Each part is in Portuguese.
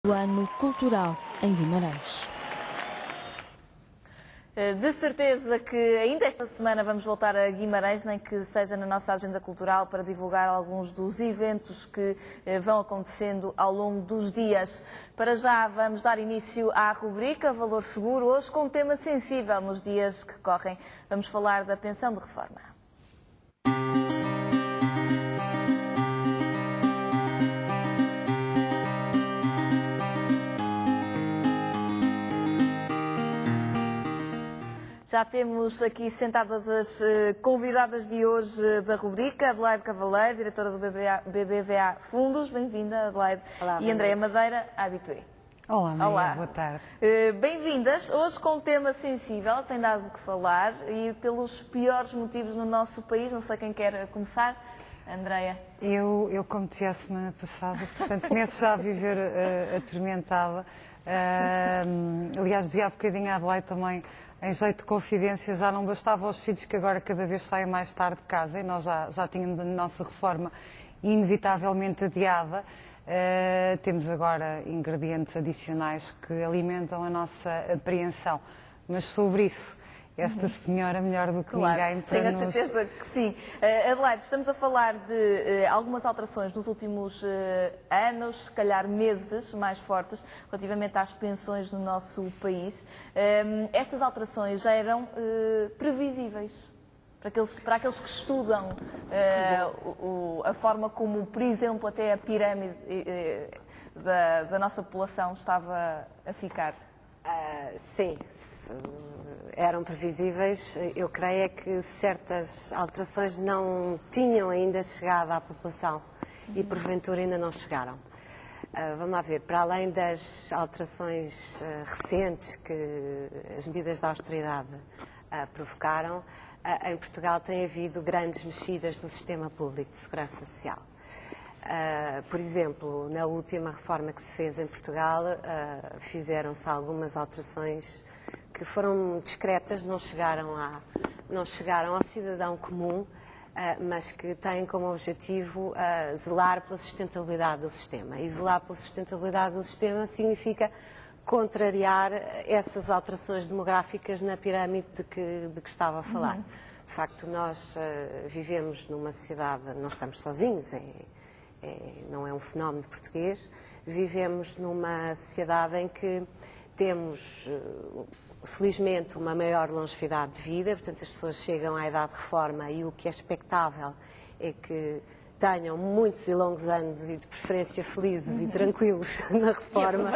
do Ano Cultural em Guimarães. De certeza que ainda esta semana vamos voltar a Guimarães, nem que seja na nossa agenda cultural, para divulgar alguns dos eventos que vão acontecendo ao longo dos dias. Para já vamos dar início à rubrica Valor Seguro, hoje com um tema sensível nos dias que correm. Vamos falar da pensão de reforma. Já temos aqui sentadas as convidadas de hoje da rubrica, Adelaide Cavaleiro, diretora do BBVA Fundos. Bem-vinda, Adelaide. Olá, e Andréia Madeira, habitué. Olá, Maria, Olá. Boa tarde. Bem-vindas. Hoje com um tema sensível, tem dado o que falar, e pelos piores motivos no nosso país. Não sei quem quer começar. Andréia. Eu como te a semana passada, portanto começo já a viver atormentada. Aliás, dizia há bocadinho à Adelaide também, em jeito de confidência, já não bastava aos filhos que agora cada vez saem mais tarde de casa, e nós já tínhamos a nossa reforma inevitavelmente adiada. Temos agora ingredientes adicionais que alimentam a nossa apreensão. Mas sobre isso, esta senhora, melhor do que ninguém, para tenho nos... a certeza que sim. Adelaide, estamos a falar de algumas alterações nos últimos anos, se calhar meses mais fortes, relativamente às pensões no nosso país. Estas alterações já eram previsíveis para aqueles que estudam a forma como, por exemplo, até a pirâmide da nossa população estava a ficar. Sim, eram previsíveis. Eu creio é que certas alterações não tinham ainda chegado à população e porventura ainda não chegaram. Vamos lá ver, para além das alterações recentes que as medidas de austeridade provocaram, em Portugal tem havido grandes mexidas no sistema público de segurança social. Por exemplo, na última reforma que se fez em Portugal, fizeram-se algumas alterações que foram discretas, não chegaram ao cidadão comum, mas que têm como objetivo zelar pela sustentabilidade do sistema. E zelar pela sustentabilidade do sistema significa contrariar essas alterações demográficas na pirâmide de que estava a falar. De facto, nós vivemos numa sociedade, não estamos sozinhos, não é um fenómeno português, vivemos numa sociedade em que temos, felizmente, uma maior longevidade de vida, portanto as pessoas chegam à idade de reforma e o que é expectável é que tenham muitos e longos anos e de preferência felizes e tranquilos na reforma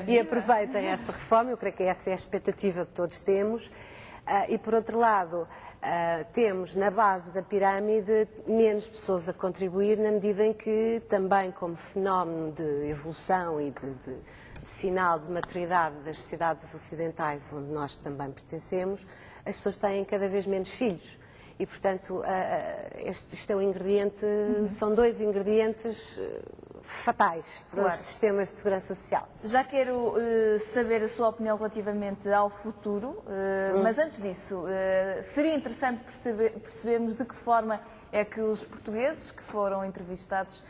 e aproveitem essa reforma. Eu creio que essa é a expectativa que todos temos. E por outro lado, temos na base da pirâmide menos pessoas a contribuir, na medida em que também como fenómeno de evolução e de sinal de maturidade das sociedades ocidentais onde nós também pertencemos, as pessoas têm cada vez menos filhos. E, portanto, este é um ingrediente, são dois ingredientes fatais para os sistemas de segurança social. Já quero saber a sua opinião relativamente ao futuro, mas antes disso, seria interessante percebermos de que forma é que os portugueses que foram entrevistados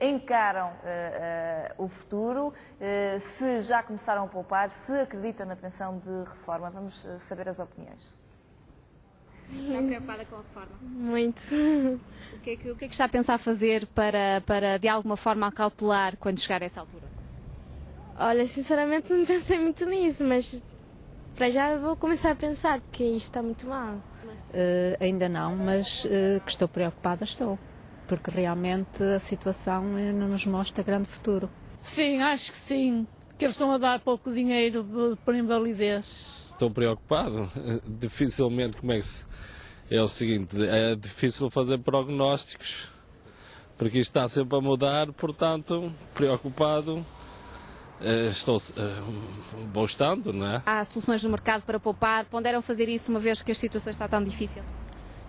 encaram o futuro, se já começaram a poupar, se acreditam na pensão de reforma. Vamos saber as opiniões. Está preocupada com a reforma? Muito. O que é que está a pensar fazer para de alguma forma acautelar quando chegar a essa altura? Olha, sinceramente não pensei muito nisso, mas para já vou começar a pensar, porque isto está muito mal. Ainda não, mas que estou preocupada estou, porque realmente a situação não nos mostra grande futuro. Sim, acho que sim, que eles estão a dar pouco dinheiro por invalidez. Estou preocupado, dificilmente é o seguinte, é difícil fazer prognósticos, porque isto está sempre a mudar, portanto, preocupado, vou estando, não é? Há soluções no mercado para poupar, ponderam fazer isso uma vez que a situação está tão difícil?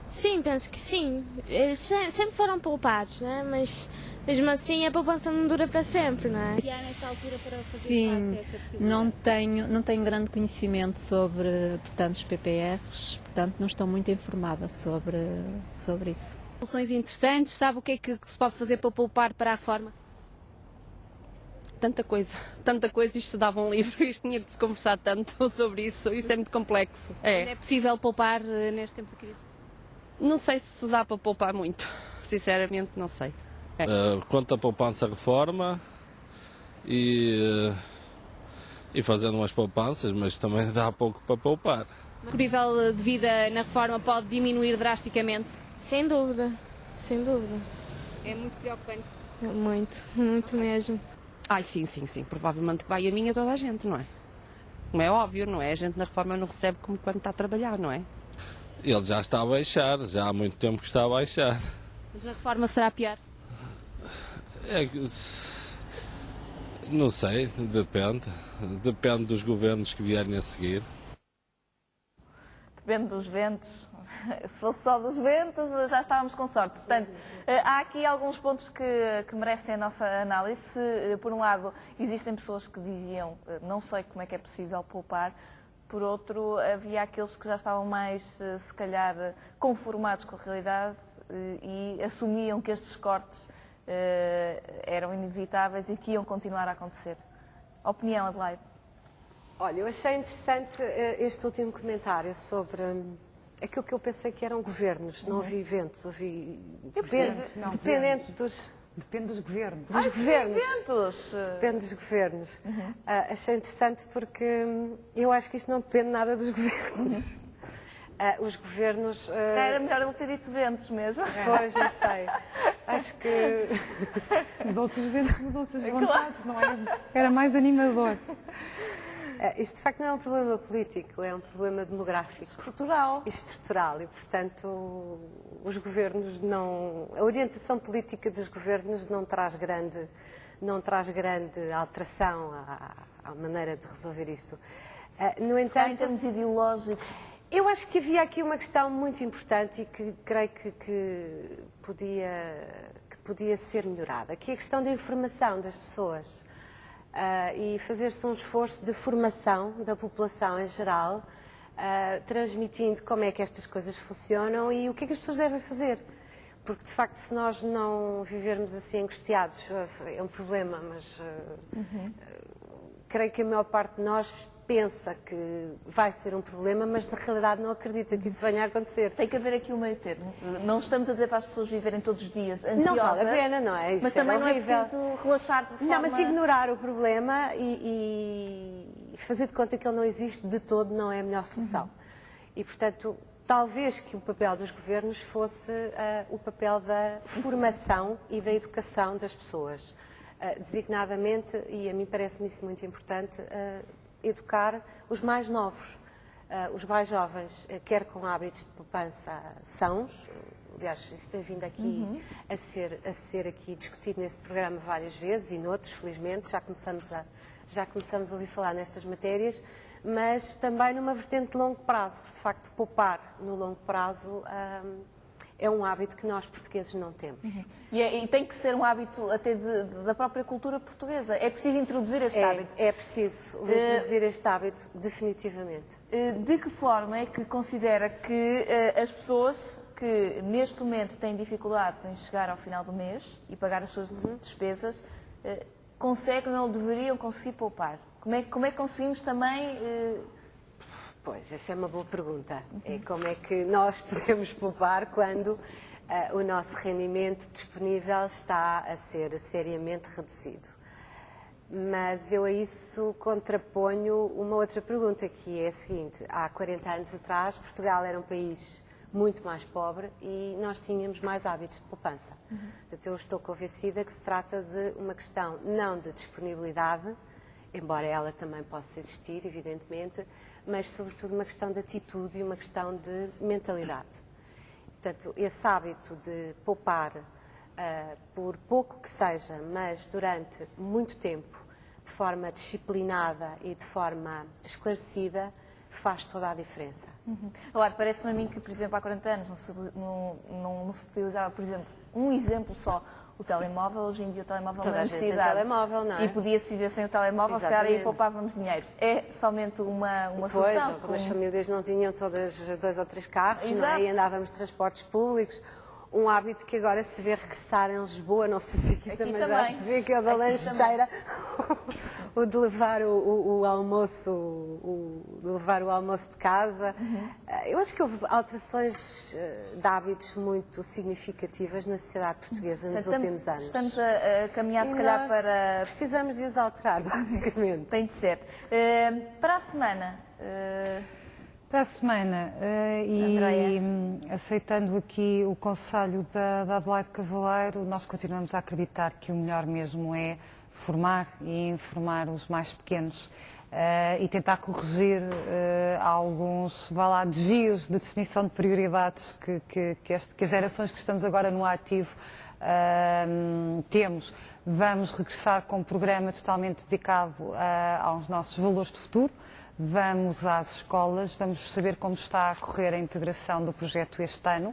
Sim, penso que sim. Eles sempre foram poupados, né? Mas mesmo assim a poupança não dura para sempre, não é? E há nesta altura para fazer Sim, face a essa possibilidade? não tenho grande conhecimento sobre, portanto, os PPRs, portanto não estou muito informada sobre isso. Soluções interessantes, sabe o que é que se pode fazer para poupar para a reforma? tanta coisa, isto se dava um livro, isto tinha que se conversar tanto sobre isso é muito complexo. É possível poupar neste tempo de crise? Não sei se dá para poupar muito, sinceramente não sei. Quanto à poupança reforma e fazendo umas poupanças, mas também dá pouco para poupar. O nível de vida na reforma pode diminuir drasticamente? Sem dúvida, sem dúvida. É muito preocupante. Muito mesmo. Ai, sim, provavelmente vai a mim e a toda a gente, não é? Não é óbvio, não é? A gente na reforma não recebe como quando está a trabalhar, não é? Ele já está a baixar, já há muito tempo que está a baixar. Mas a reforma será pior? Não sei, depende dos governos que vierem a seguir. Depende dos ventos. Se fosse só dos ventos, já estávamos com sorte. Portanto, há aqui alguns pontos que merecem a nossa análise. Por um lado, existem pessoas que diziam não sei como é que é possível poupar. Por outro, havia aqueles que já estavam mais, se calhar, conformados com a realidade e assumiam que estes cortes eram inevitáveis e que iam continuar a acontecer. Opinião, Adelaide? Olha, eu achei interessante este último comentário sobre aquilo que eu pensei que eram governos. Não ouvi ventos, ouvi... Dependente dos... Depende dos governos. Ventos! Depende dos governos. Achei interessante porque eu acho que isto não depende nada dos governos. Os governos... Se calhar era melhor ele ter dito ventos mesmo. Pois, não sei. Acho que... Mudou-se os ventos, mudou-se as vontades, não era mais animador. Isto de facto não é um problema político, é um problema demográfico. Estrutural. E, portanto, os governos não... A orientação política dos governos não traz grande alteração à maneira de resolver isto. No entanto, em termos ideológicos... Eu acho que havia aqui uma questão muito importante e que creio que podia ser melhorada, que é a questão da informação das pessoas. E fazer-se um esforço de formação da população em geral, transmitindo como é que estas coisas funcionam e o que é que as pessoas devem fazer. Porque, de facto, se nós não vivermos assim angustiados, é um problema, mas creio que a maior parte de nós pensa que vai ser um problema, mas na realidade não acredita que isso venha a acontecer. Tem que haver aqui um meio termo. Não estamos a dizer para as pessoas viverem todos os dias ansiosas. Não vale a pena, não é? Isso mas também não é horrível. preciso relaxar de forma... Não, mas ignorar o problema e fazer de conta que ele não existe de todo não é a melhor solução. E, portanto, talvez que o papel dos governos fosse o papel da formação e da educação das pessoas. Designadamente, e a mim parece-me isso muito importante, educar os mais novos, os mais jovens, quer com hábitos de poupança sãos. Aliás, isso tem vindo aqui a ser aqui discutido nesse programa várias vezes e noutros, felizmente, já começamos a ouvir falar nestas matérias, mas também numa vertente de longo prazo, porque de facto poupar no longo prazo é um hábito que nós portugueses não temos. E tem que ser um hábito até da própria cultura portuguesa. É preciso introduzir este hábito. É preciso introduzir este hábito, definitivamente. De que forma é que considera que as pessoas que neste momento têm dificuldades em chegar ao final do mês e pagar as suas despesas conseguem ou deveriam conseguir poupar? Como é que conseguimos também... Pois, essa é uma boa pergunta. É como é que nós podemos poupar quando o nosso rendimento disponível está a ser seriamente reduzido. Mas eu a isso contraponho uma outra pergunta, que é a seguinte. Há 40 anos atrás, Portugal era um país muito mais pobre e nós tínhamos mais hábitos de poupança. Portanto, eu estou convencida que se trata de uma questão não de disponibilidade, embora ela também possa existir, evidentemente, mas sobretudo uma questão de atitude e uma questão de mentalidade. Portanto, esse hábito de poupar, por pouco que seja, mas durante muito tempo, de forma disciplinada e de forma esclarecida, faz toda a diferença. Agora, parece-me a mim que, por exemplo, há 40 anos não se utilizava, por exemplo, um exemplo só, o telemóvel. Hoje em dia o telemóvel é uma necessidade. Telemóvel, não é? E podia-se viver sem o telemóvel, se calhar aí poupávamos dinheiro. É somente uma sugestão. Pois, as famílias não tinham todas 2 ou 3 carros, não é? E andávamos de transportes públicos. um hábito que agora se vê regressar em Lisboa, não sei se aqui também já também. se vê, que é o da lancheira, o de levar o almoço, de levar o almoço de casa. Eu acho que houve alterações de hábitos muito significativas na sociedade portuguesa nos últimos anos. Estamos a caminhar, se calhar, para... Precisamos de os alterar, basicamente. Tem de ser. Para a semana... Para a semana, e aceitando aqui o conselho da Adelaide Cavaleiro, nós continuamos a acreditar que o melhor mesmo é formar e informar os mais pequenos e tentar corrigir alguns desvios de definição de prioridades que as gerações que estamos agora no ativo temos. Vamos regressar com um programa totalmente dedicado aos nossos valores de futuro. Vamos às escolas, vamos saber como está a correr a integração do projeto este ano,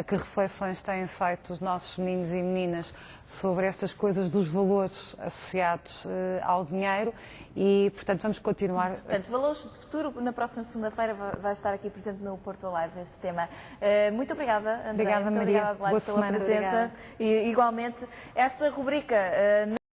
que reflexões têm feito os nossos meninos e meninas sobre estas coisas dos valores associados ao dinheiro e, portanto, vamos continuar... Portanto, valores de futuro, na próxima segunda-feira vai estar aqui presente no Porto Alive este tema. Muito obrigada, Andréia. Obrigada, muito Maria. obrigada, Adelaide, Boa pela semana. presença. Obrigada. E, igualmente, esta rubrica...